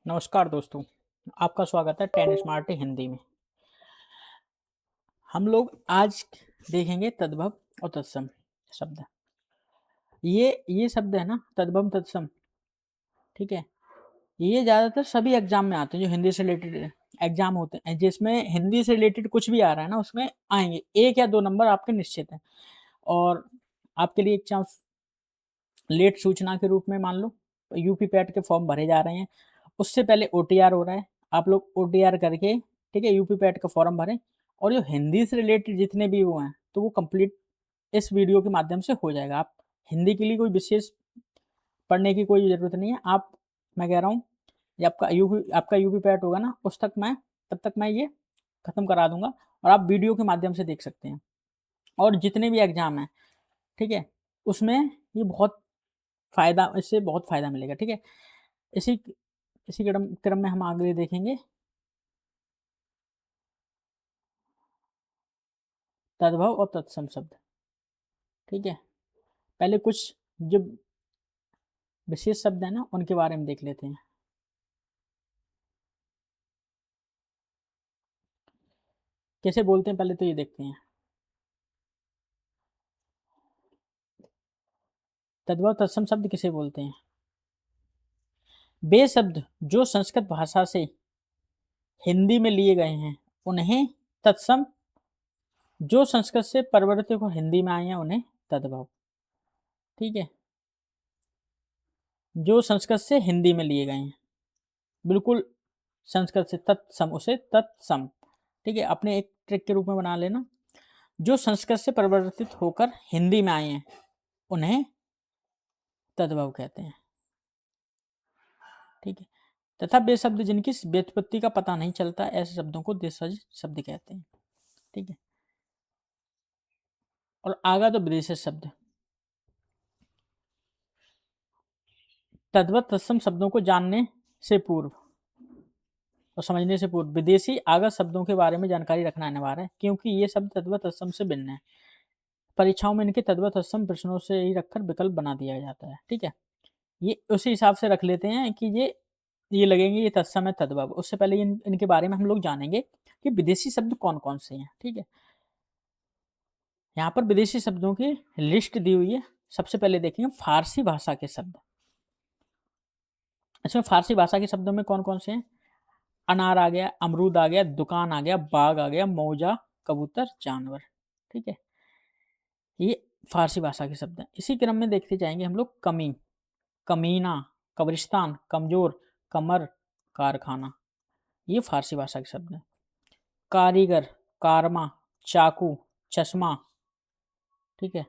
नमस्कार दोस्तों, आपका स्वागत है टेन स्मार्ट हिंदी में। हम लोग आज देखेंगे तद्भव और तत्सम शब्द। ये शब्द है ना, तद्भव तत्सम, ठीक है। ये ज़्यादातर सभी एग्जाम में आते हैं जो हिंदी से रिलेटेड एग्जाम होते हैं, जिसमें हिंदी से रिलेटेड कुछ भी आ रहा है ना उसमें आएंगे। 1 या 2 नंबर आपके निश्चित हैं। और आपके लिए एक चांस लेट सूचना के रूप में मान लो यूपी पैट के फॉर्म भरे जा रहे हैं। उससे पहले ओटीआर हो रहा है। आप लोग ओटीआर करके, ठीक है, यूपी पैट का फॉर्म भरें। और जो हिंदी से रिलेटेड जितने भी वो हैं तो वो कंप्लीट इस वीडियो के माध्यम से हो जाएगा। आप हिंदी के लिए कोई विशेष पढ़ने की कोई ज़रूरत नहीं है। आप, मैं कह रहा हूँ, ये आपका यूपी पैट होगा ना उस तक मैं तब तक मैं ये खत्म करा दूंगा और आप वीडियो के माध्यम से देख सकते हैं। और जितने भी एग्जाम हैं, ठीक है, उसमें ये बहुत फ़ायदा, इससे बहुत फ़ायदा मिलेगा, ठीक है। इसी इसी क्रम क्रम में हम आगे देखेंगे तद्भव और तत्सम शब्द, ठीक है। पहले कुछ जो विशेष शब्द हैं ना उनके बारे में देख लेते हैं। कैसे बोलते हैं पहले तो ये देखते हैं। तद्भव तत्सम शब्द किसे बोलते हैं? वे शब्द जो संस्कृत भाषा से हिंदी में लिए गए हैं उन्हें तत्सम, जो संस्कृत से परिवर्तित हो हिंदी में आए हैं उन्हें तद्भव, ठीक है। जो संस्कृत से हिंदी में लिए गए हैं, बिल्कुल संस्कृत से तत्सम, उसे तत्सम, ठीक है। अपने एक ट्रिक के रूप में बना लेना। जो संस्कृत से परिवर्तित होकर हिंदी में आए हैं उन्हें तद्भव कहते हैं, ठीक है। तथा वे शब्द जिनकी व्युत्पत्ति का पता नहीं चलता ऐसे शब्दों को देशज शब्द कहते हैं, ठीक है। और आगा तो विदेशी शब्द। तद्भव तत्सम शब्दों को जानने से पूर्व और समझने से पूर्व विदेशी आगत शब्दों के बारे में जानकारी रखना अनिवार्य है, क्योंकि ये शब्द तद्भव तत्सम से भिन्न है। परीक्षाओं में इनके तद्भव तत्सम प्रश्नों से ही रखकर विकल्प बना दिया जाता है, ठीक है। ये उसी हिसाब से रख लेते हैं कि ये लगेंगे ये तत्सम है तद्भव। उससे पहले इनके बारे में हम लोग जानेंगे कि विदेशी शब्द कौन कौन से हैं, ठीक है। यहाँ पर विदेशी शब्दों की लिस्ट दी हुई है। सबसे पहले देखेंगे फारसी भाषा के शब्द। इसमें फारसी भाषा के शब्दों में कौन कौन से हैं? अनार आ गया, अमरूद आ गया, दुकान आ गया, बाग आ गया, मौजा, कबूतर, जानवर, ठीक है। ये फारसी भाषा के शब्द हैं। इसी क्रम में देखते जाएंगे हम लोग कमी, कमीना, कब्रिस्तान, कमजोर, कमर, कारखाना, ये फारसी भाषा के शब्द हैं। कारीगर, कारमा, चाकू, चश्मा, ठीक है।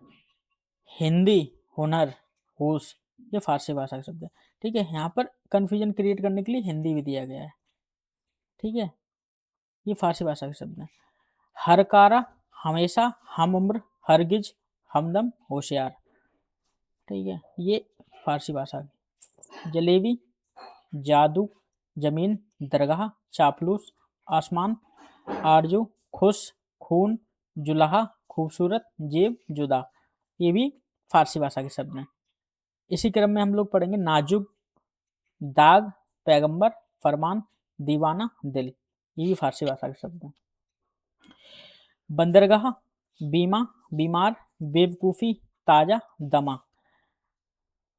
हिंदी, हुनर, होश, ये फारसी भाषा के शब्द है, ठीक है। यहाँ पर कंफ्यूजन क्रिएट करने के लिए हिंदी भी दिया गया है, ठीक है। ये फारसी भाषा के शब्द हैं। हरकारा, हमेशा, हम उम्र, हरगिज, हमदम, होशियार, ठीक है। ये फारसी भाषा की। जलेबी, जादू, जमीन, दरगाह, चापलूस, आसमान, आरजू, खुश, खून, जुलाहा, खूबसूरत, जेब, जुदा, ये भी फारसी भाषा के शब्द हैं। इसी क्रम में हम लोग पढ़ेंगे नाजुक, दाग, पैगंबर, फरमान, दीवाना, दिल, ये भी फारसी भाषा के शब्द हैं। बंदरगाह, बीमा, बीमार, बेवकूफ़ी, ताज़ा, दमा,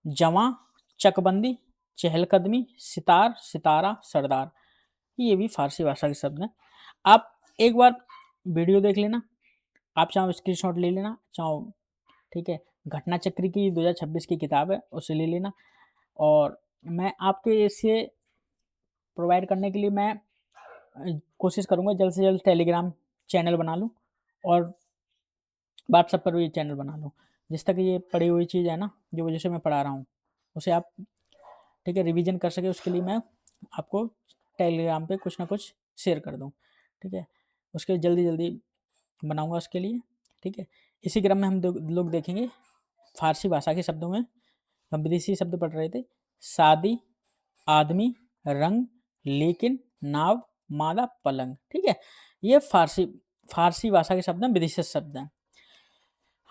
जमा, चकबंदी, चहलकदमी, सितार, सितारा, सरदार, ये भी फारसी भाषा के शब्द हैं। आप एक बार वीडियो देख लेना, आप चाहो स्क्रीनशॉट ले लेना, चाहो, ठीक है, घटना चक्र की 2026 की किताब है उसे ले लेना। और मैं आपके इसे प्रोवाइड करने के लिए मैं कोशिश करूँगा जल्द से जल्द टेलीग्राम चैनल बना लूँ और व्हाट्सएप पर भी चैनल बना लूँ। जिस तक ये पढ़ी हुई चीज़ है ना, जो जैसे मैं पढ़ा रहा हूँ, उसे आप, ठीक है, रिवीजन कर सके उसके लिए मैं आपको टेलीग्राम पे कुछ ना कुछ शेयर कर दूँ, ठीक है। उसके जल्दी-जल्दी बनाऊँगा उसके लिए, ठीक है। इसी क्रम में हम लोग देखेंगे फारसी भाषा के शब्दों में हम विदेशी शब्द पढ़ रहे थे। शादी, आदमी, रंग, लेकिन, नाव, मादा, पलंग, ठीक है। ये फारसी फारसी भाषा के शब्द हैं, विदेशी शब्द हैं।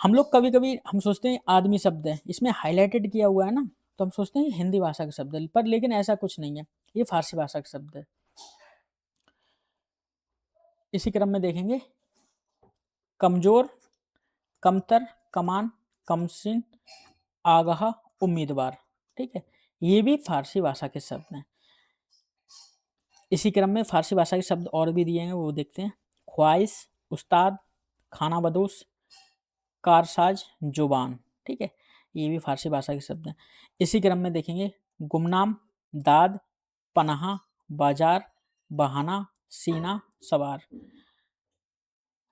हम लोग कभी-कभी हम सोचते हैं आदमी शब्द है, इसमें हाइलाइटेड किया हुआ है ना, तो हम सोचते हैं ये हिंदी भाषा का शब्द है, पर लेकिन ऐसा कुछ नहीं है। ये फारसी भाषा का शब्द है। इसी क्रम में देखेंगे कमजोर, कमतर, कमान, कमसिन, आगाह, उम्मीदवार। ठीक है, ये भी फारसी भाषा के शब्द हैं। इसी क्रम में फारसी भाषा के शब्द और भी दिए हैं, वो देखते हैं। ख्वाहिश, उस्ताद, खाना बदोश, कारसाज, जुबान। ठीक है, ये भी फारसी भाषा के शब्द हैं। इसी क्रम में देखेंगे गुमनाम, दाद, पनाह, बाजार, बहाना, सीना, सवार।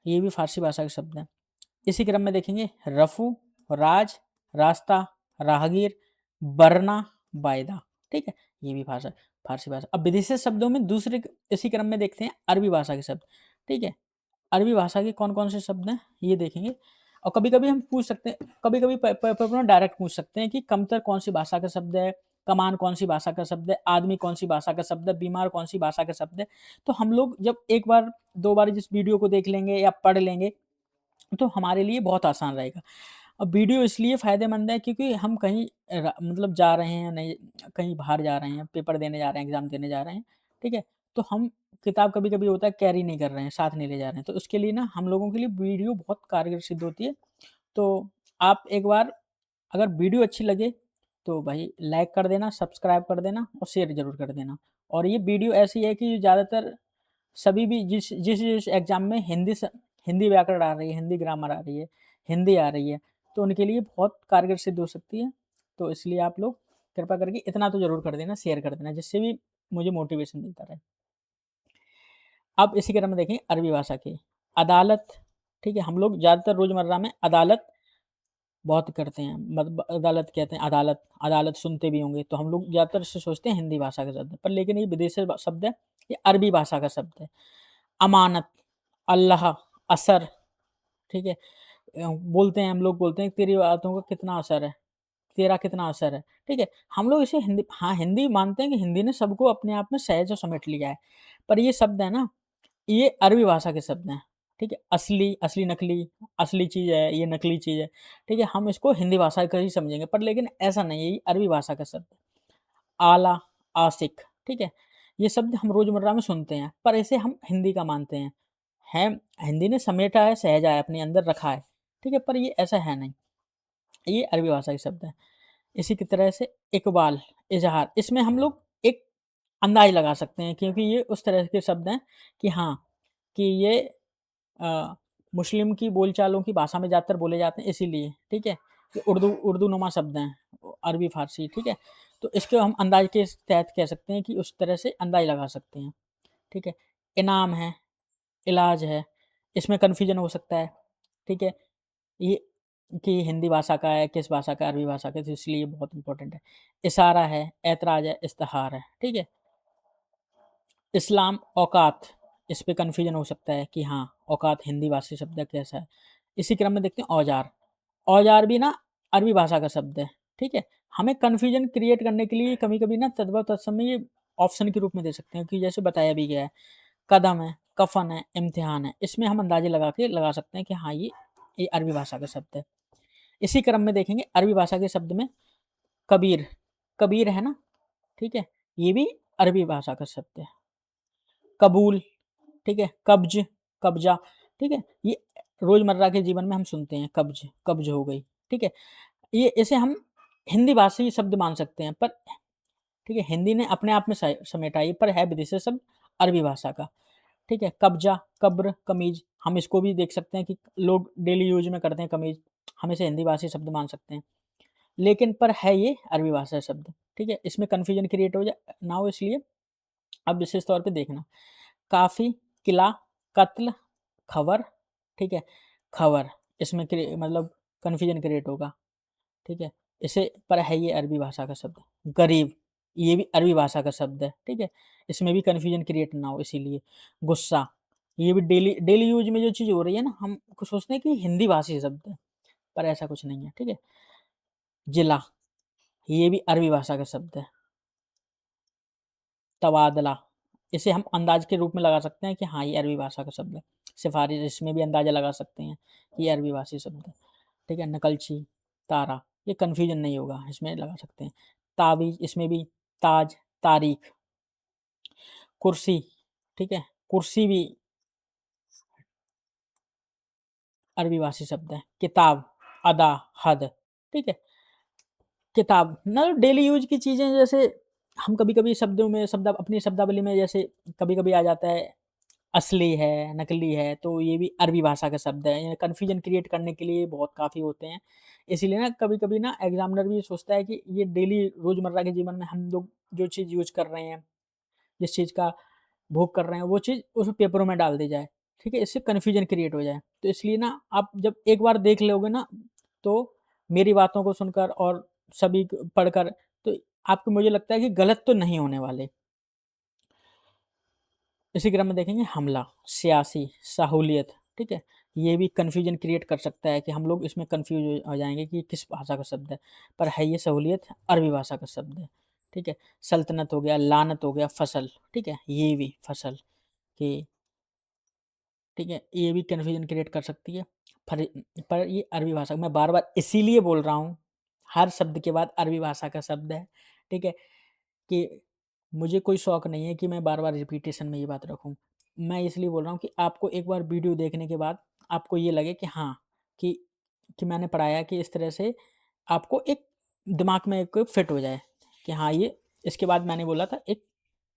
ये भी फारसी भाषा के शब्द हैं। इसी क्रम में देखेंगे रफू, राज, रास्ता, राहगीर, बरना, वायदा। ठीक है, ये भी फारसी भाषा। अब विदेशी शब्दों में दूसरे इसी क्रम में देखते हैं अरबी भाषा के शब्द। ठीक है, अरबी भाषा के कौन कौन से शब्द हैं ये देखेंगे। और कभी कभी हम पूछ सकते हैं, कभी कभी डायरेक्ट पूछ सकते हैं कि कमतर कौन सी भाषा का शब्द है, कमान कौन सी भाषा का शब्द है, आदमी कौन सी भाषा का शब्द है, बीमार कौन सी भाषा का शब्द है। तो हम लोग जब एक बार दो बार जिस वीडियो को देख लेंगे या पढ़ लेंगे तो हमारे लिए बहुत आसान रहेगा। अब वीडियो इसलिए फ़ायदेमंद है क्योंकि हम कहीं मतलब जा रहे हैं, नहीं कहीं बाहर जा रहे हैं, पेपर देने जा रहे हैं, एग्ज़ाम देने जा रहे हैं, ठीक है? तो हम किताब कभी-कभी होता है कैरी नहीं कर रहे हैं, साथ नहीं ले जा रहे हैं, तो उसके लिए ना हम लोगों के लिए वीडियो बहुत कारगर सिद्ध होती है। तो आप एक बार अगर वीडियो अच्छी लगे तो भाई लाइक कर देना, सब्सक्राइब कर देना और शेयर ज़रूर कर देना। और ये वीडियो ऐसी है कि ज़्यादातर सभी भी जिस एग्ज़ाम में हिंदी व्याकरण आ रही है, हिंदी ग्रामर आ रही है, हिंदी आ रही है, तो उनके लिए बहुत कारगर सिद्ध हो सकती है। तो इसलिए आप लोग कृपा करके इतना तो ज़रूर कर देना, शेयर कर देना, जिससे भी मुझे मोटिवेशन मिलता रहे। अब इसी क्रम में देखें अरबी भाषा की अदालत। ठीक है, हम लोग ज़्यादातर रोज़मर्रा में अदालत बहुत करते हैं, मतलब अदालत कहते हैं, अदालत अदालत सुनते भी होंगे, तो हम लोग ज़्यादातर इससे सोचते हैं हिंदी भाषा का शब्द है, पर लेकिन ये विदेशी शब्द है, ये अरबी भाषा का शब्द है। अमानत, अल्लाह, असर। ठीक है, बोलते हैं, हम लोग बोलते हैं तेरी बातों का कितना असर है, तेरा कितना असर है। ठीक है, हम लोग इसे हिंदी, हाँ हिंदी मानते हैं कि हिंदी ने सबको अपने आप में सहज और समेट लिया है, पर ये शब्द है ना, ये अरबी भाषा के शब्द हैं। ठीक है, असली असली नकली, असली चीज़ है, ये नकली चीज़ है। ठीक है, हम इसको हिंदी भाषा का ही समझेंगे, पर लेकिन ऐसा नहीं है, ये अरबी भाषा का शब्द है। आला, आशिक। ठीक है, ये शब्द हम रोज़मर्रा में सुनते हैं, पर इसे हम हिंदी का मानते हैं। है, हिंदी ने समेटा है, सहेजा है, अपने अंदर रखा है। ठीक है, पर ये ऐसा है नहीं, ये अरबी भाषा के शब्द हैं। इसी की तरह से इकबाल, इज़हार, इसमें हम लोग एक अंदाज़ लगा सकते हैं क्योंकि ये उस तरह के शब्द हैं कि हाँ, कि ये अ, मुस्लिम की बोलचालों की भाषा में ज़्यादातर बोले जाते हैं इसीलिए, ठीक है? ये उर्दू नुमा शब्द हैं, अरबी फ़ारसी, ठीक है? तो इसको हम अंदाज़ के तहत कह सकते हैं कि उस तरह से अंदाज़ लगा सकते हैं, ठीक है? इनाम है, इलाज है, इसमें कन्फ्यूज़न हो सकता है, ठीक है? ये कि हिंदी भाषा का है, किस भाषा का है, अरबी भाषा का है, तो इसलिए ये बहुत इम्पोर्टेंट है। इशारा है, ऐतराज़ है, इश्तिहार है, ठीक है? इस्लाम, औकात, इस पे कन्फ्यूज़न हो सकता है कि हाँ, औकात हिंदी भाषी शब्द है, कैसा है? इसी क्रम में देखते हैं औज़ार। औज़ार भी ना अरबी भाषा का शब्द है, ठीक है? हमें कन्फ्यूज़न क्रिएट करने के लिए कभी-कभी ना तद्भव तत्समय ये ऑप्शन के रूप में दे सकते हैं कि जैसे बताया भी गया है, कदम है, कफ़न है, इम्तिहान है, इसमें हम अंदाज़े लगा सकते हैं कि हाँ, ये अरबी भाषा का शब्द है। इसी क्रम में देखेंगे अरबी भाषा के शब्द में कबीर, कबीर है ना, ठीक है? ये भी अरबी भाषा का शब्द है। कबूल, ठीक है? कब्ज़, कब्ज़ा, ठीक है? ये रोज़मर्रा के जीवन में हम सुनते हैं कब्ज़, कब्ज़ हो गई, ठीक है? ये इसे हम हिंदी भाषी शब्द मान सकते हैं, पर ठीक है, हिंदी ने अपने आप में समेटा है, पर है विदेशी शब्द अरबी भाषा का, ठीक है? कब्ज़ा, कब्र, कमीज़, हम इसको भी देख सकते हैं कि लोग डेली यूज़ में करते हैं कमीज़, हम इसे हिंदी भाषी शब्द मान सकते हैं, लेकिन पर है ये अरबी भाषा शब्द, ठीक है? इसमें कन्फ्यूज़न क्रिएट हो जाए ना हो इसलिए अब विशेष तौर पे देखना। काफ़ी, किला, कत्ल, खबर, ठीक है? खबर, इसमें मतलब कन्फ्यूज़न क्रिएट होगा, ठीक है? इसे पर है ये अरबी भाषा का शब्द। गरीब, ये भी अरबी भाषा का शब्द है, ठीक है? इसमें भी कन्फ्यूज़न क्रिएट ना हो इसीलिए। गुस्सा, ये भी डेली डेली यूज़ में जो चीज़ हो रही है ना, हम सोचते हैं कि हिंदी भाषी शब्द है, पर ऐसा कुछ नहीं है, ठीक है? जिला, ये भी अरबी भाषा का शब्द है। तबादला, इसे हम अंदाज़ के रूप में लगा सकते हैं कि हाँ, ये अरबी भाषा का शब्द है। सिफ़ारिश, इसमें भी अंदाज़ा लगा सकते हैं कि ये अरबी भाषी शब्द है। ठीक है? नकलची, तारा, ये कन्फ्यूज़न नहीं होगा, इसमें लगा सकते हैं। तावीज़, इसमें भी ताज, तारीख, कुर्सी, ठीक है? कुर्सी भी अरबी भाषी शब्द है। किताब, अदा, हद, ठीक है? किताब मतलब डेली यूज़ की चीज़ें जैसे हम कभी-कभी शब्दों में शब्द अपनी शब्दावली में जैसे कभी-कभी आ जाता है असली है, नकली है, तो ये भी अरबी भाषा का शब्द है। ये कन्फ्यूज़न क्रिएट करने के लिए बहुत काफ़ी होते हैं। इसीलिए ना कभी-कभी ना एग्ज़ामिनर भी सोचता है कि ये डेली रोज़मर्रा के जीवन में हम लोग जो चीज़ यूज़ कर रहे हैं, जिस चीज़ का भोग कर रहे हैं, वो चीज़ उस पेपरों में डाल दी जाए, ठीक है? इससे कन्फ्यूज़न क्रिएट हो जाए। तो इसलिए ना आप जब एक बार देख लोगे ना, तो मेरी बातों को सुनकर और सभी क पढ़कर तो आपको मुझे लगता है कि गलत तो नहीं होने वाले। इसी क्रम में देखेंगे हमला, सियासी, सहूलियत, ठीक है? ये भी कन्फ्यूज़न क्रिएट कर सकता है कि हम लोग इसमें कन्फ्यूज़ हो जाएँगे कि किस भाषा का शब्द है, पर है ये सहूलियत अरबी भाषा का शब्द है, ठीक है? सल्तनत हो गया, लानत हो गया, फसल, ठीक है? ये भी फसल कि ठीक है? ये भी कन्फ्यूज़न क्रिएट कर सकती है। फर पर ये अरबी भाषा मैं बार-बार इसीलिए बोल रहा हूँ, हर शब्द के बाद अरबी भाषा का शब्द है, ठीक है? कि मुझे कोई शौक नहीं है कि मैं बार-बार रिपीटेशन में ये बात रखूँ। मैं इसलिए बोल रहा हूँ कि आपको एक बार वीडियो देखने के बाद आपको ये लगे कि हाँ, कि कि मैंने पढ़ाया कि इस तरह से आपको एक दिमाग में एक फिट हो जाए कि हाँ, ये इसके बाद मैंने बोला था एक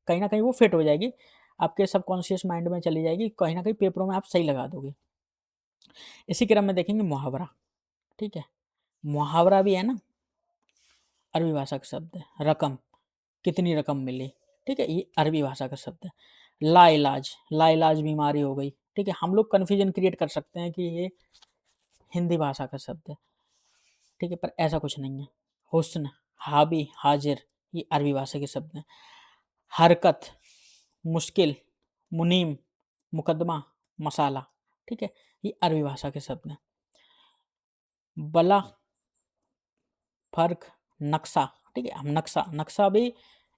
कहीं न कहीं वो फिट हो जाएगी। आपके सबकॉन्शियस माइंड में चली जाएगी, कहीं न कहीं पेपरों में आप सही लगा दोगे। इसी क्रम में देखेंगे मुहावरा, ठीक है? मुहावरा भी है ना अरबी भाषा का शब्द है। रकम, कितनी रकम मिली, ठीक है? ये अरबी भाषा का शब्द है। लाइलाज, लाइलाज बीमारी हो गई, ठीक है? हम लोग कन्फ्यूज़न क्रिएट कर सकते हैं कि ये हिंदी भाषा का शब्द है, ठीक है? पर ऐसा कुछ नहीं है। हुस्न, हाबी, हाजिर ये अरबी भाषा के शब्द हैं। हरकत, मुश्किल, मुनीम, मुकदमा, मसाला, ठीक है? ये अरबी भाषा के शब्द हैं। बला, फ़र्क, नक्शा, ठीक है? हम नक्शा नक्शा भी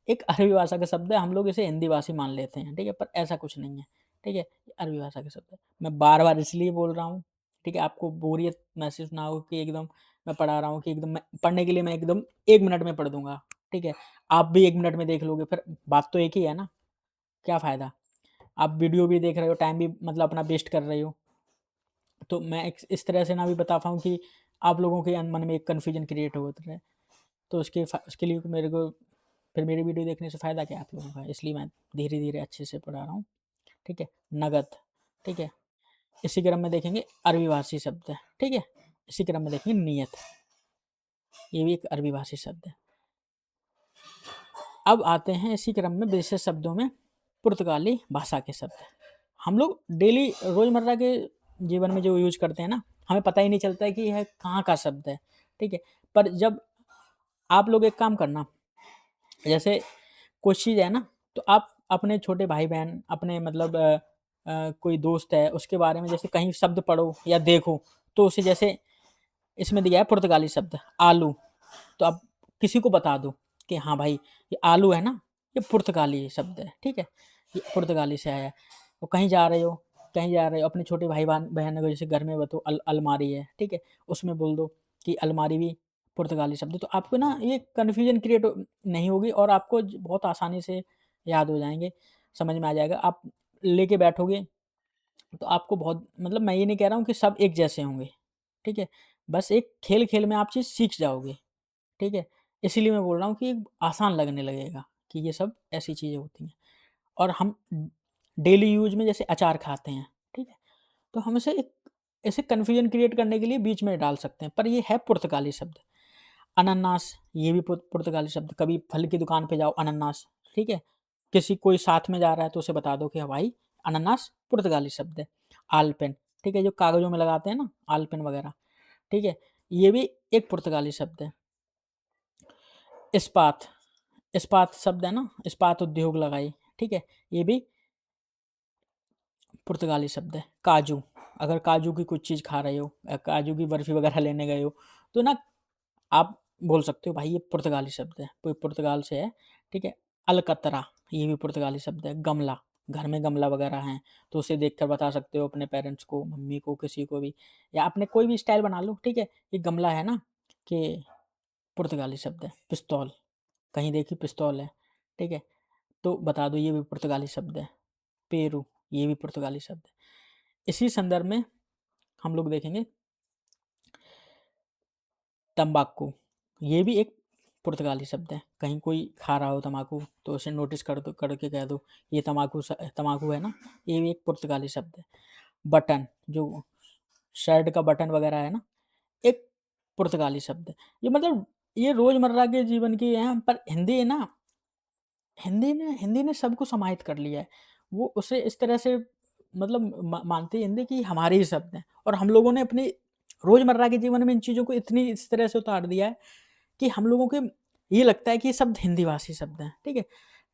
एक अरबी भाषा का शब्द है, हम लोग इसे हिंदी भाषी मान लेते हैं, ठीक है? पर ऐसा कुछ नहीं है, ठीक है? ये अरबी भाषा का शब्द है। मैं बार-बार इसलिए बोल रहा हूँ, ठीक है? आपको बोरियत महसूस ना हो कि एकदम मैं पढ़ा रहा हूँ कि एकदम मैं पढ़ने के लिए मैं एकदम 1 मिनट में पढ़ दूँगा, ठीक है? आप भी 1 मिनट में देख लोगे, फिर बात तो एक ही है ना, क्या फ़ायदा? आप वीडियो भी देख रहे हो, टाइम भी मतलब अपना वेस्ट कर रहे हो। तो मैं एक इस तरह से ना भी बता पाऊँ कि आप लोगों के मन में एक कन्फ्यूजन क्रिएट हो रहा है। तो उसके लिए मेरे को फिर मेरी वीडियो देखने से फ़ायदा क्या है आप लोगों का? इसलिए मैं धीरे-धीरे अच्छे से पढ़ा रहा हूँ, ठीक है? नकद, ठीक है? इसी क्रम में देखेंगे अरबी भाषी शब्द है, ठीक है? इसी क्रम में देखेंगे नियत, ये भी एक अरबी भाषी शब्द है। अब आते हैं इसी क्रम में विशेष शब्दों में पुर्तगाली भाषा के शब्द। हम लोग डेली रोज़मर्रा के जीवन में जो यूज़ करते हैं ना, हमें पता ही नहीं चलता है कि यह कहाँ का शब्द है, ठीक है? पर जब आप लोग एक काम करना, जैसे कुछ चीज़ है ना, तो आप अपने छोटे भाई-बहन, अपने मतलब कोई दोस्त है, उसके बारे में जैसे कहीं शब्द पढ़ो या देखो, तो उसे जैसे इसमें दिया है पुर्तगाली शब्द आलू, तो आप किसी को बता दो कि हाँ भाई, ये आलू है ना, ये पुर्तगाली शब्द है, ठीक है? ये पुर्तगाली से आया है। तो कहीं जा रहे हो अपने छोटे भाई-बहन को जैसे घर में बताओ अलमारी है, ठीक है? उसमें बोल दो कि अलमारी भी पुर्तगाली शब्द है, तो आपको ना ये कन्फ्यूज़न क्रिएट नहीं होगी और आपको बहुत आसानी से याद हो जाएँगे, समझ में आ जाएगा। आप लेके बैठोगे तो आपको बहुत मतलब मैं ये नहीं कह रहा हूँ कि सब एक जैसे होंगे, ठीक है? बस एक खेल-खेल में आप चीज़ सीख जाओगे, ठीक है? इसीलिए मैं बोल रहा हूँ कि आसान लगने लगेगा कि ये सब ऐसी चीज़ें होती हैं और हम डेली यूज़ में जैसे अचार खाते हैं, ठीक है? तो हम इसे एक ऐसे कन्फ्यूज़न क्रिएट करने के लिए बीच में डाल सकते हैं, पर ये है पुर्तगाली शब्द। अनानास ये भी पुर्तगाली शब्द, कभी फल की दुकान पे जाओ अनानास, ठीक है? किसी कोई साथ में जा रहा है तो उसे बता दो कि हाँ भाई अनानास पुर्तगाली शब्द है। आलपेन, ठीक है? जो कागज़ों में लगाते हैं ना आलपेन वगैरह, ठीक है? ये भी एक पुर्तगाली शब्द है। इस्पात, इस्पात शब्द है ना, इस्पात उद्योग लगाई, ठीक है? ये भी पुर्तगाली शब्द है। काजू, अगर काजू की कुछ चीज़ खा रहे हो काजू की बर्फ़ी वगैरह लेने गए हो, तो ना आप बोल सकते हो भाई ये पुर्तगाली शब्द है, कोई पुर्तगाल से है, ठीक है? अलकतरा ये भी पुर्तगाली शब्द है। गमला, घर में गमला वगैरह हैं, तो उसे देखकर बता सकते हो अपने पेरेंट्स को, मम्मी को, किसी को भी या अपने कोई भी स्टाइल बना लो, ठीक है? ये गमला है ना कि पुर्तगाली शब्द है। पिस्तौल, कहीं देखी पिस्तौल है, ठीक है? तो बता दो ये भी पुर्तगाली शब्द है। पेरू, ये भी पुर्तगाली शब्द है। इसी संदर्भ में हम लोग देखेंगे तम्बाकू, ये भी एक पुर्तगाली शब्द है। कहीं कोई खा रहा हो तम्बाकू तो उसे नोटिस कर दो, करके कह दो ये तम्बाकू है ना, ये भी एक पुर्तगाली शब्द है। बटन, जो शर्ट का बटन वगैरह है ना, एक पुर्तगाली शब्द है। ये मतलब ये रोजमर्रा के जीवन की है, पर हिंदी ने सबको समाहित कर लिया है। वो उसे इस तरह से मतलब मानती है हिंदी कि हमारे ही शब्द हैं, और हम लोगों ने अपनी रोजमर्रा के जीवन में इन चीज़ों को इतनी इस तरह से उतार दिया है कि हम लोगों के ये लगता है कि ये शब्द हिंदी भाषी शब्द हैं। ठीक है,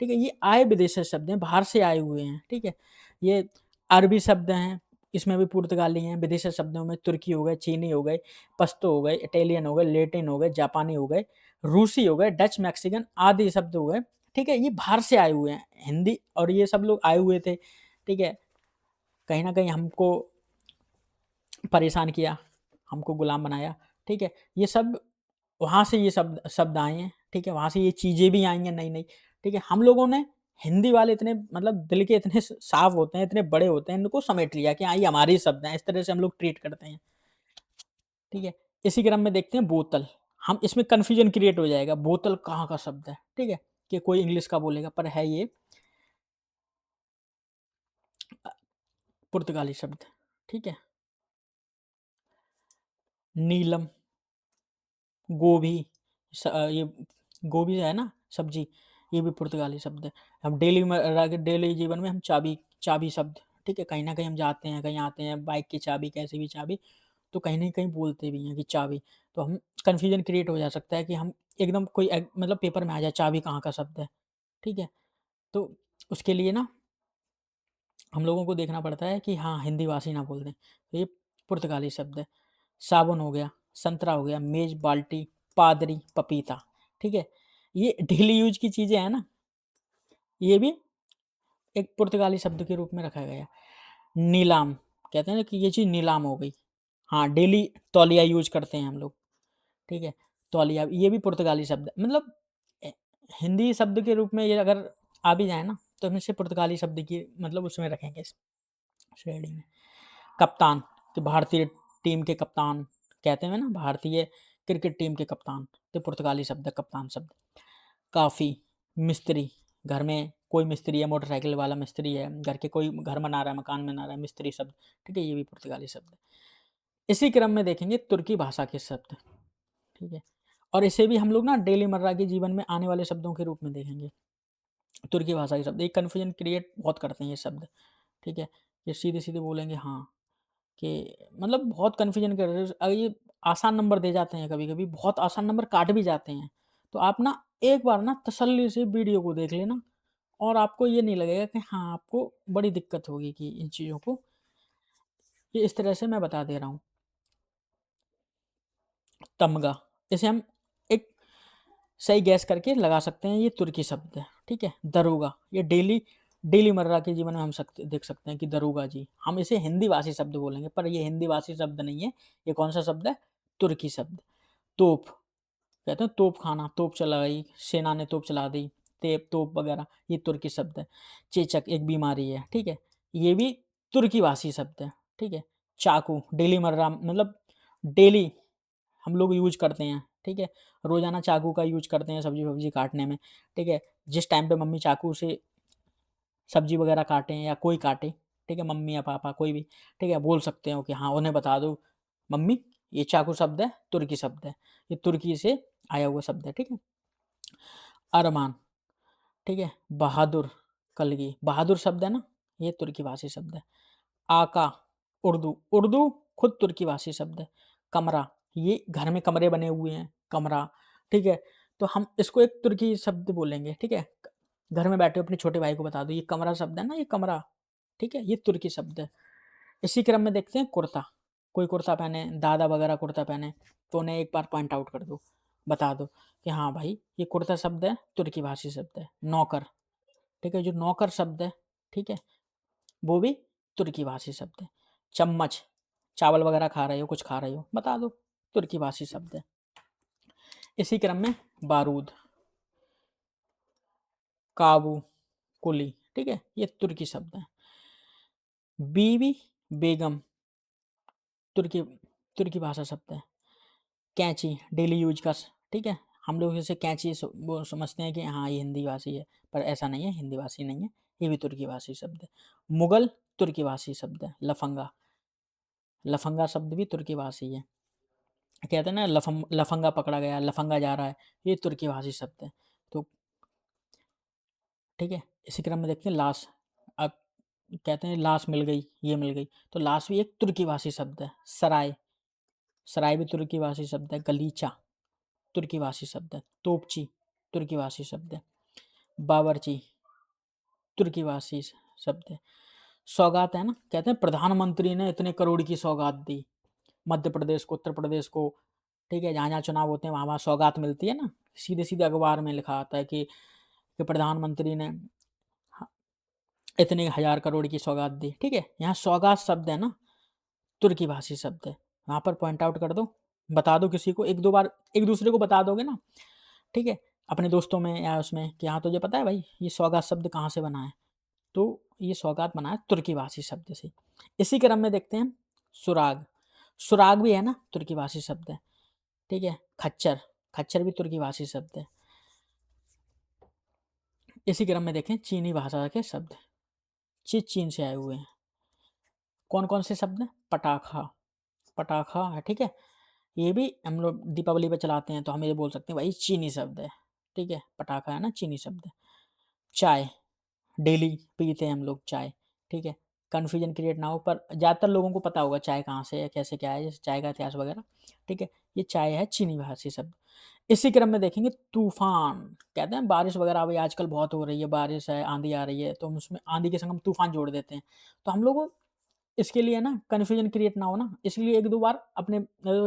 ठीक है, ये आए विदेश से शब्द हैं, बाहर से आए हुए हैं। ठीक है, ये अरबी शब्द हैं, इसमें भी पुर्तगाली हैं। विदेशी शब्दों में तुर्की हो गए, चीनी हो गए, पश्तो हो गए, इटालियन हो गए, लैटिन हो गए, जापानी हो गए, रूसी हो गए, डच, मैक्सिकन आदि शब्द हो गए। ठीक है, ये बाहर से आए हुए हैं हिंदी, और ये सब लोग आए हुए थे। ठीक है, कहीं ना कहीं हमको परेशान किया, हमको गुलाम बनाया। ठीक है, ये सब वहाँ से ये शब्द शब्द आए हैं। ठीक है, वहाँ से ये चीज़ें भी आई हैं नई नई। ठीक है, हम लोगों ने हिंदी वाले इतने मतलब दिल के इतने साफ होते हैं, इतने बड़े होते हैं, इनको समेट लिया कि हाँ ये हमारे ही शब्द हैं, इस तरह से हम लोग ट्रीट करते हैं। ठीक है, इसी क्रम में देखते हैं बोतल। हम इसमें कन्फ्यूजन क्रिएट हो जाएगा, बोतल कहाँ का शब्द है। ठीक है, कि कोई इंग्लिश का बोलेगा, पर है ये पुर्तगाली शब्द। ठीक है, नीलम, गोभी, ये गोभी है ना सब्जी, ये भी पुर्तगाली शब्द है। हम डेली जीवन में हम चाबी चाबी शब्द, ठीक है, कहीं ना कहीं हम जाते हैं, कहीं आते हैं, बाइक की चाबी, कैसी भी चाबी, तो कहीं ना कहीं बोलते भी हैं कि चाबी। तो हम कन्फ्यूजन क्रिएट हो जा सकता है कि हम एकदम कोई मतलब पेपर में आ जाए चाबी कहाँ का शब्द है। ठीक है, तो उसके लिए ना हम लोगों को देखना पड़ता है कि हाँ हिंदी भाषी ना बोल दें, तो ये पुर्तगाली शब्द है। साबुन हो गया, संतरा हो गया, मेज, बाल्टी, पादरी, पपीता। ठीक है, ये डेली यूज की चीजें हैं ना, ये भी एक पुर्तगाली शब्द के रूप में रखा गया। नीलाम, कहते हैं ना कि ये चीज नीलाम हो गई। हाँ, डेली तौलिया यूज करते हैं हम लोग। ठीक है, तौलिया ये भी पुर्तगाली शब्द है। मतलब ए, हिंदी शब्द के रूप में ये अगर आ भी जाए ना, तो हम इसे पुर्तगाली शब्द की मतलब उसमें रखेंगे इस श्रेणी में। कप्तान, कि भारतीय टीम के कप्तान कहते हैं ना, भारतीय क्रिकेट टीम के कप्तान, तो पुर्तगाली शब्द है कप्तान शब्द। काफ़ी, मिस्त्री, घर में कोई मिस्त्री है, मोटरसाइकिल वाला मिस्त्री है, घर के कोई घर बना रहा है, मकान बना रहा है, मिस्त्री शब्द। ठीक है, ये भी पुर्तगाली शब्द है। इसी क्रम में देखेंगे तुर्की भाषा के शब्द। ठीक है, और इसे भी हम लोग ना डेली मर्रा के जीवन में आने वाले शब्दों के रूप में देखेंगे। तुर्की भाषा के शब्द एक कन्फ्यूजन क्रिएट बहुत करते हैं ये शब्द। ठीक है, ये सीधे सीधे बोलेंगे हाँ, कि मतलब बहुत कन्फ्यूजन कर रहे हो। ये आसान नंबर दे जाते हैं, कभी कभी बहुत आसान नंबर काट भी जाते हैं। तो आप ना एक बार ना तसल्ली से वीडियो को देख लेना, और आपको ये नहीं लगेगा कि हाँ आपको बड़ी दिक्कत होगी कि इन चीज़ों को ये इस तरह से मैं बता दे रहा हूँ। तमगा, इसे हम एक सही गैस करके लगा सकते हैं, ये तुर्की शब्द है। ठीक है, दरोगा, ये डेली डेली मर्रा के जीवन में हम देख सकते हैं कि दरोगा जी, हम इसे हिंदी भाषी शब्द बोलेंगे, पर ये हिंदी भाषी शब्द नहीं है। ये कौन सा शब्द है? तुर्की शब्द। तोप, कहते हैं तोप खाना, तोप चलाई, सेना ने तोप चला दी, तेप तोप वगैरह, ये तुर्की शब्द है। चेचक, एक बीमारी है। ठीक है, ये भी तुर्की भाषी शब्द है। ठीक है, चाकू, डेली मर्रा मतलब डेली हम लोग यूज करते हैं। ठीक है, रोजाना चाकू का यूज करते हैं सब्जी वब्जी काटने में। ठीक है, जिस टाइम पे मम्मी चाकू से सब्जी वगैरह काटें या कोई काटे, ठीक है, मम्मी या पापा कोई भी, ठीक है, बोल सकते हो कि हाँ उन्हें बता दो मम्मी ये चाकू शब्द है, तुर्की शब्द है, ये तुर्की से आया हुआ शब्द है। ठीक है, अरमान, ठीक है, बहादुर, कलगी, बहादुर शब्द है ना, ये तुर्की भाषी शब्द है। आका, उर्दू, उर्दू खुद तुर्की भाषी शब्द है। कमरा, ये घर में कमरे बने हुए हैं, कमरा। ठीक है, तो हम इसको एक तुर्की शब्द बोलेंगे। ठीक है, घर में बैठे हो अपने छोटे भाई को बता दो ये कमरा शब्द है ना, ये कमरा। ठीक है, ये तुर्की शब्द है। इसी क्रम में देखते हैं कुर्ता, कोई कुर्ता पहने, दादा वगैरह कुर्ता पहने, तो उन्हें एक बार पॉइंट आउट कर दो, बता दो कि हाँ भाई ये कुर्ता शब्द है, तुर्की भाषी शब्द है। नौकर, ठीक है, जो नौकर शब्द है, ठीक है, वो भी तुर्की भाषी शब्द है। चम्मच, चावल वगैरह खा रहे हो, कुछ खा रहे हो, बता दो, तुर्की भाषी शब्द है। इसी क्रम में बारूद, काबू, कुली, ठीक है? ये तुर्की शब्द है। बीवी, बेगम, तुर्की तुर्की भाषा शब्द है। कैंची, डेली यूज़ का ठीक है? हम लोग इसे कैंची वो समझते हैं कि हाँ, ये हिंदी भाषी है, पर ऐसा नहीं है, हिंदी भाषी नहीं है, ये भी तुर्की भाषी शब्द है। मुगल, तुर्की भाषी शब्द है। लफंगा, लफंगा शब्द भी तुर्की भाषी है। कहते हैं ना लफंगा पकड़ा गया, लफंगा जा रहा है, ये तुर्की भाषी शब्द है। तो ठीक है, इसी क्रम में देखते हैं लाश। अब कहते हैं लाश मिल गई, ये मिल गई, तो लाश भी एक तुर्की भाषी शब्द है। सराय, सराय भी तुर्की भाषी शब्द है। गलीचा, तुर्की भाषी शब्द है। तोपची, तुर्की भाषी शब्द है। बावर्ची, तुर्की भाषी शब्द है। सौगात है ना, कहते हैं प्रधानमंत्री ने इतने करोड़ की सौगात दी मध्य प्रदेश को, उत्तर प्रदेश को, ठीक है? जहाँ-जहाँ चुनाव होते हैं वहाँ-वहाँ सौगात मिलती है ना, सीधे-सीधे अखबार में लिखा आता है कि प्रधानमंत्री ने ह इतने हज़ार करोड़ की सौगात दी, ठीक है? यहाँ सौगात शब्द है ना, तुर्की भाषी शब्द है। वहाँ पर पॉइंट आउट कर दो, बता दो किसी को, 1-2 बार एक-दूसरे को बता दोगे ना, ठीक है? अपने दोस्तों में या उसमें कि हाँ, तुझे पता है भाई ये सौगात शब्द कहाँ से बना है? तो ये सौगात बना है तुर्की भाषी शब्द से। इसी क्रम में देखते हैं सुराग। सुराग भी है ना तुर्की भाषी शब्द है, ठीक है? खच्चर, खच्चर भी तुर्की भाषी शब्द है। इसी क्रम में देखें चीनी भाषा के शब्द, चीन से आए हुए हैं। कौन-कौन से शब्द हैं? पटाखा, पटाखा है, ठीक है? ये भी हम लोग दीपावली पे चलाते हैं, तो हम ये बोल सकते हैं भाई चीनी शब्द है, ठीक है? पटाखा है ना, चीनी शब्द है। चाय, डेली पीते हैं हम लोग चाय, ठीक है? कन्फ्यूजन क्रिएट ना हो, पर ज़्यादातर लोगों को पता होगा चाय कहाँ से है, कैसे क्या है, जैसे चाय का इतिहास वगैरह, ठीक है? ये चाय है चीनी भाषी शब्द। इसी क्रम में देखेंगे तूफ़ान, कहते हैं बारिश वगैरह अभी आजकल बहुत हो रही है, बारिश है, आँधी आ रही है, तो हम उसमें आँधी के संग हम तूफ़ान जोड़ देते हैं। तो हम लोग इसके लिए ना कन्फ्यूजन क्रिएट ना हो ना, इसलिए 1-2 बार अपने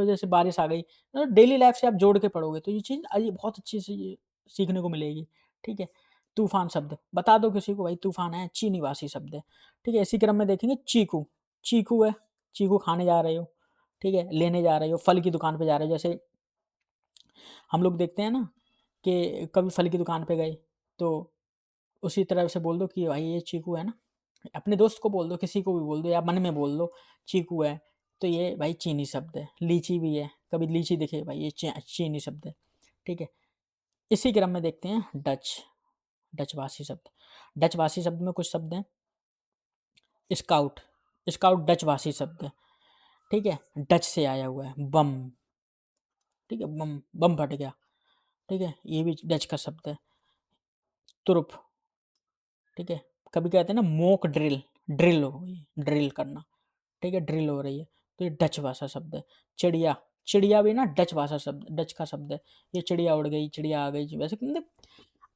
जैसे बारिश आ गई, डेली लाइफ़ से आप जोड़ के पढ़ोगे तो ये चीज़ ये बहुत अच्छी सी सीखने को मिलेगी, ठीक है? तूफ़ान शब्द, बता दो किसी को भाई तूफ़ान है, चीनी भाषी शब्द है, ठीक है? इसी क्रम में देखेंगे चीकू, चीकू है, चीकू खाने जा रहे हो, ठीक है? लेने जा रहे हो, फल की दुकान पे जा रहे हो, जैसे हम लोग देखते हैं ना कि कभी फल की दुकान पे गए, तो उसी तरह से बोल दो कि भाई ये चीकू है ना, अपने दोस्त को बोल दो, किसी को भी बोल दो या मन में बोल दो चीकू है, तो ये भाई चीनी शब्द है। लीची भी है, कभी लीची दिखे भाई ये चीनी शब्द है, ठीक है? इसी क्रम में देखते हैं डच, डच भाषी शब्द। डच भाषी शब्द में कुछ शब्द हैं, स्काउट, स्काउट डच भाषी शब्द है, ठीक है? डच से आया हुआ है। बम, ठीक है? बम, बम फट गया, ठीक है? ये भी डच का शब्द है। तुरुप, ठीक है? कभी कहते हैं ना मॉक ड्रिल, ड्रिल हो गई, ड्रिल करना, ठीक है? ड्रिल हो रही है, तो ये डच भाषा शब्द है। चिड़िया, चिड़िया भी ना डच भाषा शब्द, डच का शब्द है। ये चिड़िया उड़ गई, चिड़िया आ गई, वैसे मतलब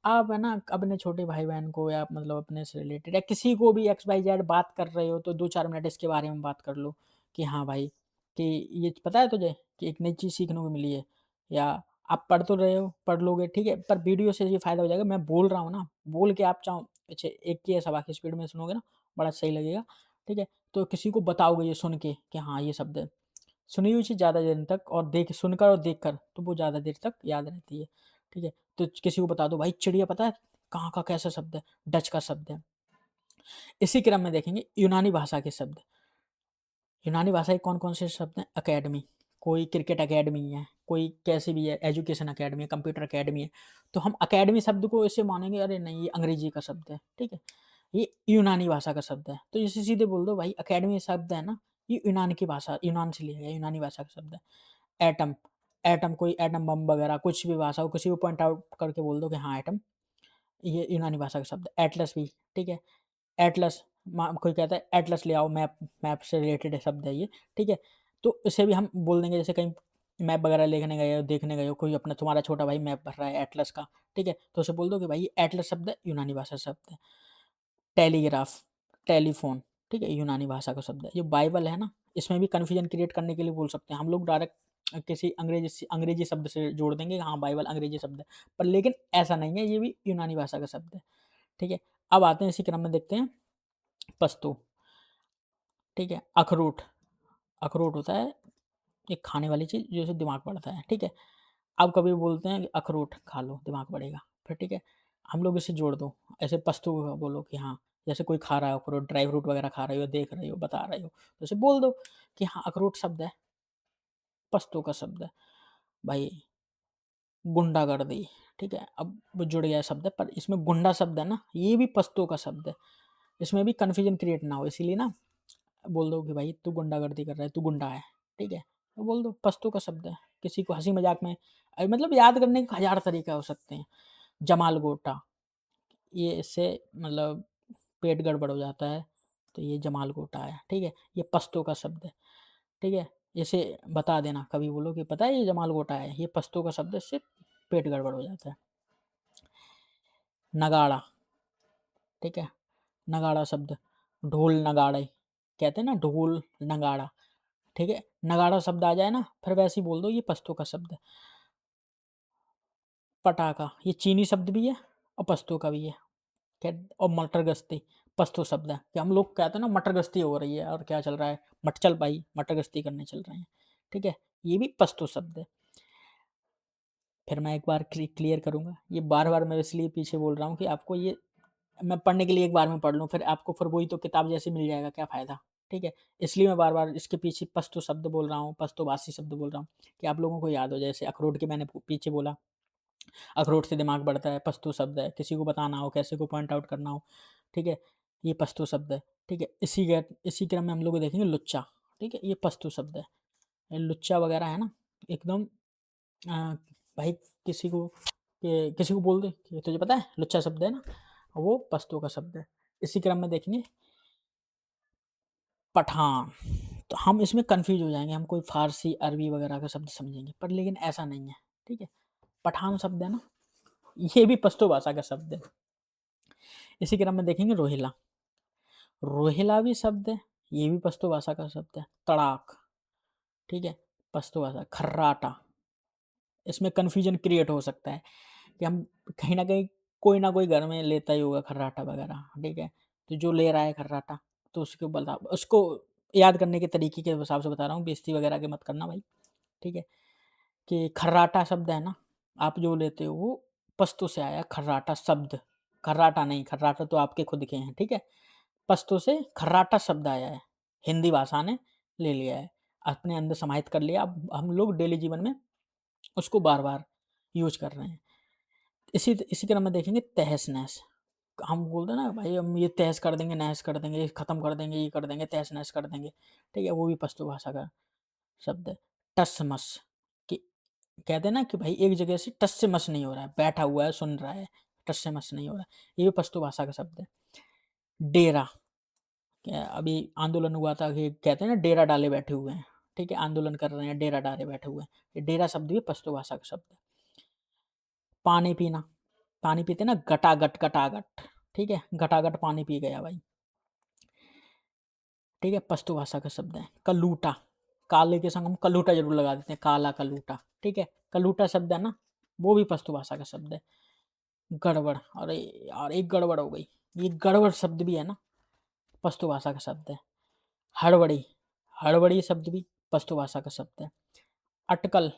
आप है ना अपने छोटे भाई-बहन को या मतलब अपने से रिलेटेड या किसी को भी एक्स, वाई, ज़ेड बात कर रहे हो तो 2-4 मिनट इसके बारे में बात कर लो कि हाँ भाई, कि ये पता है तुझे कि एक नई चीज़ सीखने को मिली है, या आप पढ़ तो रहे हो, पढ़ लोगे ठीक है, पर वीडियो से ये फ़ायदा हो जाएगा, मैं बोल रहा हूँ ना, बोल के आप चाहो अच्छा एक की सवा की स्पीड में सुनोगे ना, बड़ा सही लगेगा, ठीक है? तो किसी को बताओगे ये सुन के कि हाँ, ये शब्द है। सुनी हुई चीज़ ज़्यादा दिन तक और सुनकर और देखकर तो वो ज़्यादा देर तक याद रहती है, ठीक है? तो किसी को बता दो भाई चिड़िया पता है कहाँ का कैसा शब्द है? डच का शब्द है। इसी क्रम में देखेंगे यूनानी भाषा के शब्द। यूनानी भाषा के कौन-कौन से शब्द हैं? अकेडमी, कोई क्रिकेट अकेडमी है, कोई कैसी भी है, एजुकेशन अकेडमी है, कंप्यूटर अकेडमी है। तो हम अकेडमी शब्द को ऐसे मानेंगे अरे नहीं ये अंग्रेजी का शब्द है, ठीक है? ये यूनानी भाषा का शब्द है। तो इसे सीधे बोल दो भाई अकेडमी शब्द है ना, ये यूनान की भाषा यूनान से लिया गया है, यूनानी भाषा का शब्द है। एटम, एटम कोई एटम बम वगैरह कुछ भी भाषा हो, किसी को पॉइंट आउट करके बोल दो कि हाँ एटम, ये यूनानी भाषा का शब्द है। एटलस भी, ठीक है? एटलस कोई कहता है एटलस ले आओ मैप, मैप से रिलेटेड शब्द है ये, ठीक है? तो इसे भी हम बोल देंगे जैसे कहीं मैप वगैरह लेने गए हो, देखने गए हो, कोई अपना तुम्हारा छोटा भाई मैप भर रहा है एटलस का, ठीक है? तो उसे बोल दो कि भाई ये एटलस शब्द है, यूनानी भाषा शब्द है। टेलीग्राफ, टेलीफ़ोन, ठीक है? यूनानी भाषा का शब्द है। जो बाइबल है ना, इसमें भी कन्फ्यूजन क्रिएट करने के लिए बोल सकते हैं। हम लोग डायरेक्ट किसी अंग्रेजी शब्द से जोड़ देंगे, हाँ, बाइबल अंग्रेजी शब्द है। पर लेकिन ऐसा नहीं है, ये भी यूनानी भाषा का शब्द है, ठीक है? अब आते हैं इसी क्रम में देखते हैं पश्तो, ठीक है? अखरोट, अखरोट होता है एक खाने वाली चीज़ जिससे दिमाग बढ़ता है, ठीक है? अब कभी बोलते हैं कि अखरोट खा लो, दिमाग बढ़ेगा, फिर ठीक है? हम लोग इसे जोड़ दो, ऐसे पश्तो बोलो कि हाँ, जैसे कोई खा रहा है अखरोट, ड्राई फ्रूट वगैरह खा रहे हो, देख रहे हो, बता रहे हो, तो उसे बोल दो कि हाँ, अखरोट शब्द है, पश्तो का शब्द है। भाई गुंडागर्दी, ठीक है? अब वो जुड़ गया शब्द है, पर इसमें गुंडा शब्द है ना, ये भी पश्तो का शब्द है। इसमें भी कन्फ्यूजन क्रिएट ना हो, इसीलिए ना बोल दो कि भाई तू गुंडागर्दी कर रहा है, तू गुंडा है, ठीक है? तो बोल दो पश्तो का शब्द है। किसी को हँसी मज़ाक में मतलब याद करने के 1000 तरीके हो सकते हैं। जमाल गोटा, ये इससे मतलब पेट गड़बड़ हो जाता है, तो ये जमाल गोटा है, ठीक है? ये पश्तो का शब्द है, ठीक है? इसे बता देना, कभी बोलो कि पता है ये जमाल गोटा है, ये पश्तो का शब्द है, इससे पेट गड़बड़ हो जाता है। नगाड़ा, ठीक है? नगाड़ा शब्द, ढोल नगाड़े कहते हैं ना, ढोल नगाड़ा, ठीक है? नगाड़ा शब्द आ जाए ना, फिर वैसे ही बोल दो ये पश्तो का शब्द है। पटाखा, ये चीनी शब्द भी है और पश्तो का भी है। और मटर गश्ती पश्तो शब्द है, कि हम लोग कहते हैं ना मटर गश्ती हो रही है और क्या चल रहा है, मत चल भाई मटर गश्ती करने चल रहे हैं, ठीक है? ये भी पश्तो शब्द है। फिर मैं एक बार क्लियर करूँगा, ये बार-बार मैं इसलिए पीछे बोल रहा हूँ कि आपको ये मैं पढ़ने के लिए एक बार में पढ़ लूँ, फिर आपको फिर वही तो किताब जैसे मिल जाएगा, क्या फ़ायदा, ठीक है? इसलिए मैं बार-बार इसके पीछे पश्तो शब्द बोल रहा हूँ, पश्तो-भाषी शब्द बोल रहा हूँ, कि आप लोगों को याद हो। जैसे अखरोट के मैंने पीछे बोला, अखरोट से दिमाग बढ़ता है, पश्तो शब्द है, किसी को बताना हो, कैसे को पॉइंट आउट करना हो, ठीक है? ये पश्तो शब्द है, ठीक है? इसी क्रम में हम लोग देखेंगे लुच्चा, ठीक है? ये पश्तो शब्द है। ये लुच्चा वगैरह है ना, एकदम भाई किसी को बोल दे कि तुझे पता है लुच्चा शब्द है ना, वो पश्तो का शब्द है। इसी क्रम में देखेंगे पठान, तो हम इसमें कन्फ्यूज़ हो जाएँगे, हम कोई फ़ारसी, अरबी वगैरह का शब्द समझेंगे, पर लेकिन ऐसा नहीं है, ठीक है? पठान शब्द है ना, ये भी पश्तो भाषा का शब्द है। इसी क्रम में देखेंगे रोहिला, रोहिला भी शब्द है, ये भी पश्तो भाषा का शब्द है। तड़ाक, ठीक है? पश्तो भाषा। खर्राटा, इसमें कन्फ्यूज़न क्रिएट हो सकता है कि हम कहीं न कहीं कोई ना कोई घर में लेता ही होगा खर्राटा वगैरह, ठीक है? तो जो ले रहा है खर्राटा, तो उसको याद करने के तरीके के हिसाब से बता रहा हूँ, बेइज़्ज़ती वगैरह के मत करना भाई, ठीक है? कि खर्राटा शब्द है ना, आप जो लेते हो वो पश्तो से आया है खर्राटा शब्द, खर्राटा नहीं, खर्राटा तो आपके खुद के हैं, ठीक है? पश्तो से खर्राटा शब्द आया है, हिंदी भाषा ने ले लिया है, अपने अंदर समाहित कर लिया, अब हम लोग डेली जीवन में उसको बार-बार यूज़ कर रहे हैं। इसी क्रम में देखेंगे तहस-नहस, हम बोलते हैं ना भाई हम ये तहस कर देंगे, नहस कर देंगे, ये खत्म कर देंगे, ये कर देंगे, तहस-नहस कर देंगे, ठीक है? वो भी पश्तो भाषा का शब्द है। टस-मस, कि कहते हैं ना कि भाई एक जगह से टस से मस नहीं हो रहा है, बैठा हुआ है, सुन रहा है, टस से मस नहीं हो रहा है, ये भी पश्तो भाषा का शब्द है। डेरा, क्या अभी आंदोलन हुआ था कि कहते हैं ना डेरा डाले बैठे हुए हैं, ठीक है? आंदोलन कर रहे हैं, डेरा डाले बैठे हुए हैं, ये डेरा शब्द भी पश्तो भाषा का शब्द है। पानी पीना, पानी पीते हैं ना गटागट, गटागट, ठीक है? गटागट पानी पी गया भाई, ठीक है? पश्तो भाषा का शब्द है। कलूटा, काले के संग हम कलूटा ज़रूर लगा देते हैं, काला कलूटा, ठीक है? कलूटा शब्द है ना, वो भी पश्तो भाषा का शब्द है। गड़बड़, अरे यार एक गड़बड़ हो गई, ये गड़बड़ शब्द भी है ना, पश्तो भाषा का शब्द है। हड़बड़ी, हड़बड़ी शब्द भी पश्तो भाषा का शब्द है। अटकल,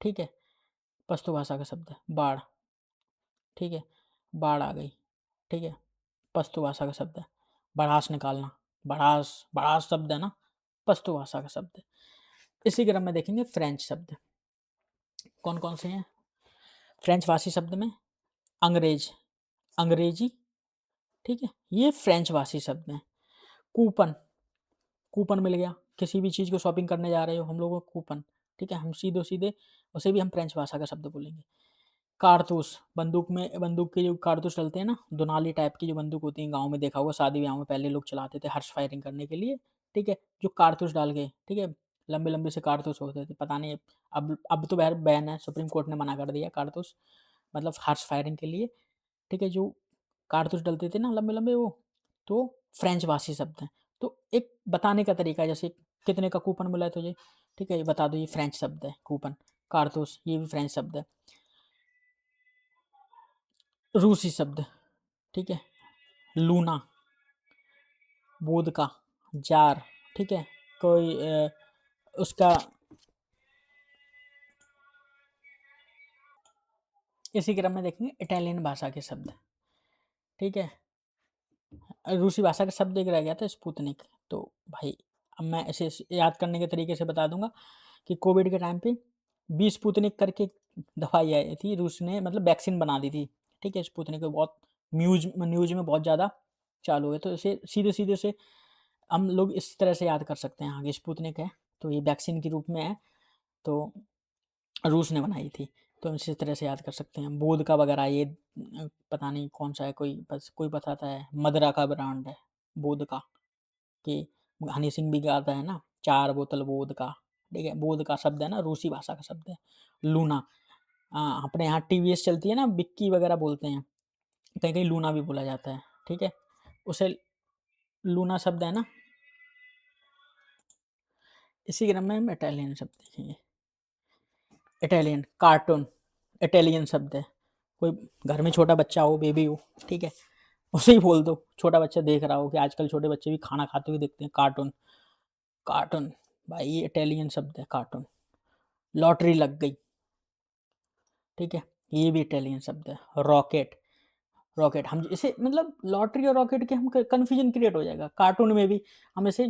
ठीक है? पश्तो भाषा का शब्द है। बाढ़, ठीक है? बाढ़ आ गई, ठीक है? पश्तो भाषा का शब्द है। भड़ास निकालना, भड़ास, भड़ास शब्द है ना, पश्तो भाषा का शब्द है। इसी क्रम में देखेंगे फ्रेंच शब्द, कौन-कौन से हैं? फ्रेंच भाषी शब्द में अंग्रेज, अंग्रेजी, ठीक है? ये फ्रेंच भाषी शब्द हैं। कूपन, कूपन मिल गया, किसी भी चीज़ को शॉपिंग करने जा रहे हो, हम लोगों को कूपन, ठीक है? हम सीधे-सीधे उसे भी हम फ्रेंच भाषा का शब्द बोलेंगे। कारतूस, बंदूक के जो कारतूस डलते हैं ना, दुनाली टाइप की जो बंदूक होती है, गाँव में देखा होगा, शादी-ब्याह में पहले लोग चलाते थे हर्ष फायरिंग करने के लिए, ठीक है? जो कारतूस डाल के, ठीक है? लंबे-लंबे से कारतूस होते थे, पता नहीं अब तो ख़ैर बैन है, सुप्रीम कोर्ट ने मना कर दिया कारतूस, मतलब हर्ष फायरिंग के लिए, ठीक है? जो कारतूस डलते थे ना लंबे-लंबे वो, तो फ्रेंच भाषी शब्द हैं। तो एक बताने का तरीका है, जैसे कितने का कूपन मिला है तुझे, ठीक है? ये बता दो, ये फ्रेंच शब्द है कूपन, कारतूस ये भी फ्रेंच शब्द है। रूसी शब्द, ठीक है? लूना, वोदका, जार, ठीक है? कोई उसका इसी क्रम में देखेंगे इटालियन भाषा के शब्द, ठीक है। रूसी भाषा का शब्द एक रह गया था स्पुतनिक। तो भाई अब मैं इसे याद करने के तरीके से बता दूंगा कि कोविड के टाइम पे 20 स्पुतनिक करके दवाई आई थी, रूस ने मतलब वैक्सीन बना दी थी, ठीक है। स्पुतनिक को बहुत न्यूज न्यूज में बहुत ज़्यादा चालू है, तो इसे सीधे सीधे से हम लोग इस तरह से याद कर सकते हैं। आगे स्पुतनिक है तो ये वैक्सीन के रूप में है, तो रूस ने बनाई थी, तो हम इसी तरह से याद कर सकते हैं। वोदका वगैरह ये पता नहीं कौन सा है, कोई बस कोई बताता है मदरा का ब्रांड है वोदका, कि हनी सिंह भी गाता है ना 4 बोतल वोदका, ठीक है। वोदका शब्द है ना रूसी भाषा का शब्द है। लूना, अपने यहाँ टीवीएस चलती है ना, विक्की वगैरह बोलते हैं, कहीं कहीं लूना भी बोला जाता है, ठीक है। उसे लूना शब्द है ना। इसी क्रम में हम इटालियन शब्द देखेंगे। इटालियन कार्टून, इटालियन शब्द है। कोई घर में छोटा बच्चा हो, बेबी हो, ठीक है, उसे ही बोल दो। छोटा बच्चा देख रहा हो कि आजकल छोटे बच्चे भी खाना खाते हुए दिखते हैं, कार्टून। कार्टून भाई ये इटालियन शब्द है कार्टून। लॉटरी लग गई, ठीक है, ये भी इटालियन शब्द है। रॉकेट, रॉकेट हम इसे मतलब लॉटरी और रॉकेट के हम कन्फ्यूजन क्रिएट हो जाएगा। कार्टून में भी हम इसे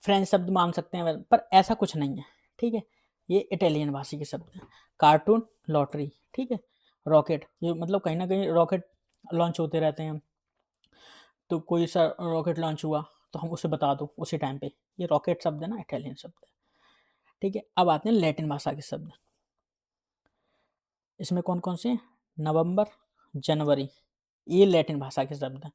फ्रेंच शब्द मान सकते हैं, पर ऐसा कुछ नहीं है, ठीक है। ये इटालियन भाषी के शब्द हैं। कार्टून, लॉटरी, ठीक है। रॉकेट, ये मतलब कहीं ना कहीं रॉकेट लॉन्च होते रहते हैं, तो कोई सा रॉकेट लॉन्च हुआ तो हम उसे बता दो उसी टाइम पे, ये रॉकेट शब्द है ना, इटालियन शब्द है, ठीक है। अब आते हैं लैटिन भाषा के शब्द। इसमें कौन कौन से हैं? नवंबर, जनवरी, ये लैटिन भाषा के शब्द हैं।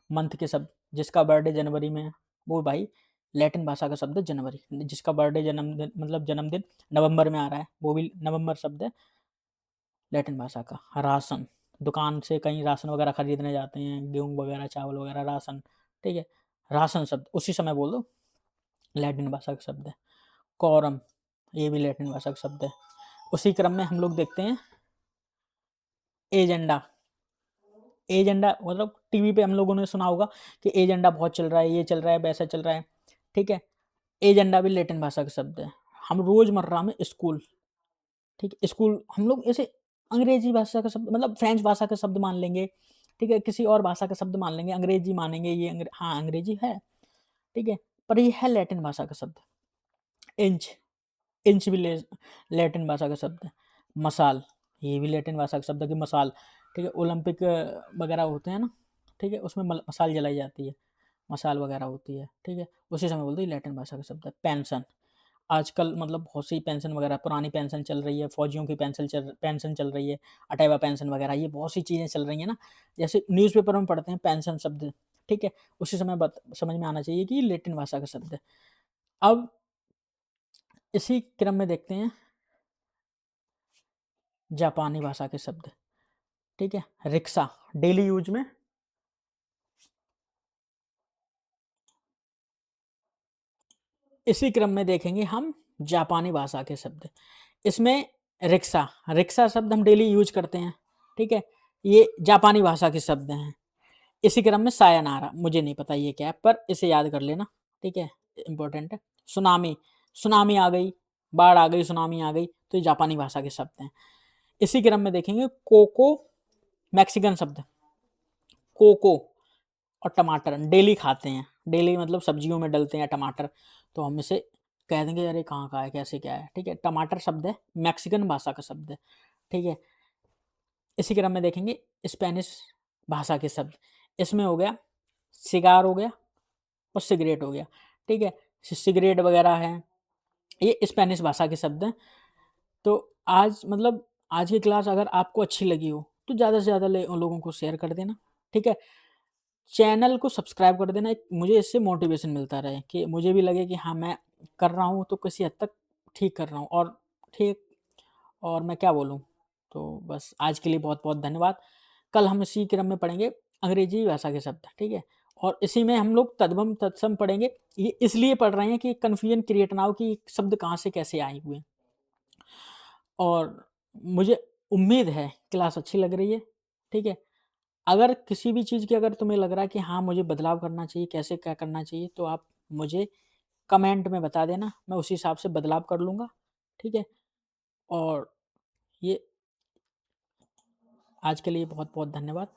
मंथ के शब्द, जिसका बर्थडे जनवरी में है वो भाई लैटिन भाषा का शब्द है जनवरी। जिसका बर्थडे जन्मदिन मतलब जन्मदिन नवंबर में आ रहा है वो भी नवंबर शब्द है लैटिन भाषा का। राशन, दुकान से कहीं राशन वगैरह खरीदने जाते हैं, गेहूँ वगैरह, चावल वगैरह, राशन, ठीक है। राशन शब्द उसी समय बोल दो, लैटिन भाषा का शब्द है। कोरम, ये भी लैटिन भाषा का शब्द है। उसी क्रम में हम लोग देखते हैं एजेंडा। एजेंडा मतलब टीवी पे हम लोगों ने सुना होगा कि एजेंडा बहुत चल रहा है, ये चल रहा है, वैसा चल रहा है, ठीक है। एजेंडा भी लैटिन भाषा का शब्द है। हम रोजमर्रा में स्कूल, ठीक है, स्कूल हम लोग ऐसे अंग्रेजी भाषा का शब्द मतलब फ्रेंच भाषा का शब्द मान लेंगे, ठीक है, किसी और भाषा का शब्द मान लेंगे, अंग्रेजी मानेंगे, ये हाँ अंग्रेजी है, ठीक है, पर ये है लैटिन भाषा का शब्द। इंच, इंच भी लैटिन भाषा का शब्द है। मसाल, ये भी लैटिन भाषा का शब्द है कि मसाल, ठीक है। ओलंपिक वगैरह होते हैं ना, ठीक है, उसमें मसाल जलाई जाती है, मसाल वगैरह होती है, ठीक है, उसी समय बोलते हैं लैटिन भाषा का शब्द है। पेंशन, आजकल मतलब बहुत सी पेंशन वगैरह, पुरानी पेंशन चल रही है, फौजियों की पेंशन चल रही है, अटेवा पेंशन वगैरह, ये बहुत सी चीज़ें चल रही हैं ना। जैसे न्यूज़पेपर में पढ़ते हैं पेंशन शब्द, ठीक है, उसी समय समझ में आना चाहिए कि ये लैटिन भाषा का शब्द है। अब इसी क्रम में देखते हैं जापानी भाषा के शब्द, ठीक है। रिक्शा, डेली यूज में, इसी क्रम में देखेंगे हम जापानी भाषा के शब्द। इसमें रिक्शा, रिक्शा शब्द हम डेली यूज करते हैं, ठीक है, ये जापानी भाषा के शब्द हैं। इसी क्रम में सायानारा, मुझे नहीं पता ये क्या है, पर इसे याद कर लेना, ठीक है, इंपॉर्टेंट है। सुनामी, सुनामी आ गई, बाढ़ आ गई, सुनामी आ गई, तो ये जापानी भाषा के शब्द हैं। इसी क्रम में देखेंगे कोको, मैक्सिकन शब्द, कोको और टमाटर डेली खाते हैं, डेली मतलब सब्जियों में डलते हैं टमाटर, तो हम इसे कह देंगे अरे कहाँ का है, कैसे क्या है, ठीक है। टमाटर शब्द है, मैक्सिकन भाषा का शब्द है, ठीक है। इसी क्रम में देखेंगे स्पेनिश भाषा के शब्द। इसमें हो गया सिगार हो गया और सिगरेट हो गया, ठीक है। सिगरेट वगैरह है, ये स्पेनिश भाषा के शब्द हैं। तो आज मतलब आज की क्लास अगर आपको अच्छी लगी हो तो ज़्यादा से ज़्यादा लोगों को शेयर कर देना, ठीक है। चैनल को सब्सक्राइब कर देना, एक मुझे इससे मोटिवेशन मिलता रहे कि मुझे भी लगे कि हाँ मैं कर रहा हूँ तो किसी हद तक ठीक कर रहा हूँ, और ठीक, और मैं क्या बोलूँ। तो बस आज के लिए बहुत बहुत धन्यवाद। कल हम इसी क्रम में पढ़ेंगे अंग्रेजी भाषा के शब्द, ठीक है, और इसी में हम लोग तद्भव तत्सम पढ़ेंगे। ये इसलिए पढ़ रहे हैं कि कन्फ्यूजन क्रिएट ना हो कि शब्द कहाँ से कैसे आए हुए हैं। और मुझे उम्मीद है क्लास अच्छी लग रही है, ठीक है। अगर किसी भी चीज़ की अगर तुम्हें लग रहा है कि हाँ मुझे बदलाव करना चाहिए, कैसे क्या करना चाहिए, तो आप मुझे कमेंट में बता देना, मैं उसी हिसाब से बदलाव कर लूँगा, ठीक है। और ये आज के लिए बहुत बहुत धन्यवाद।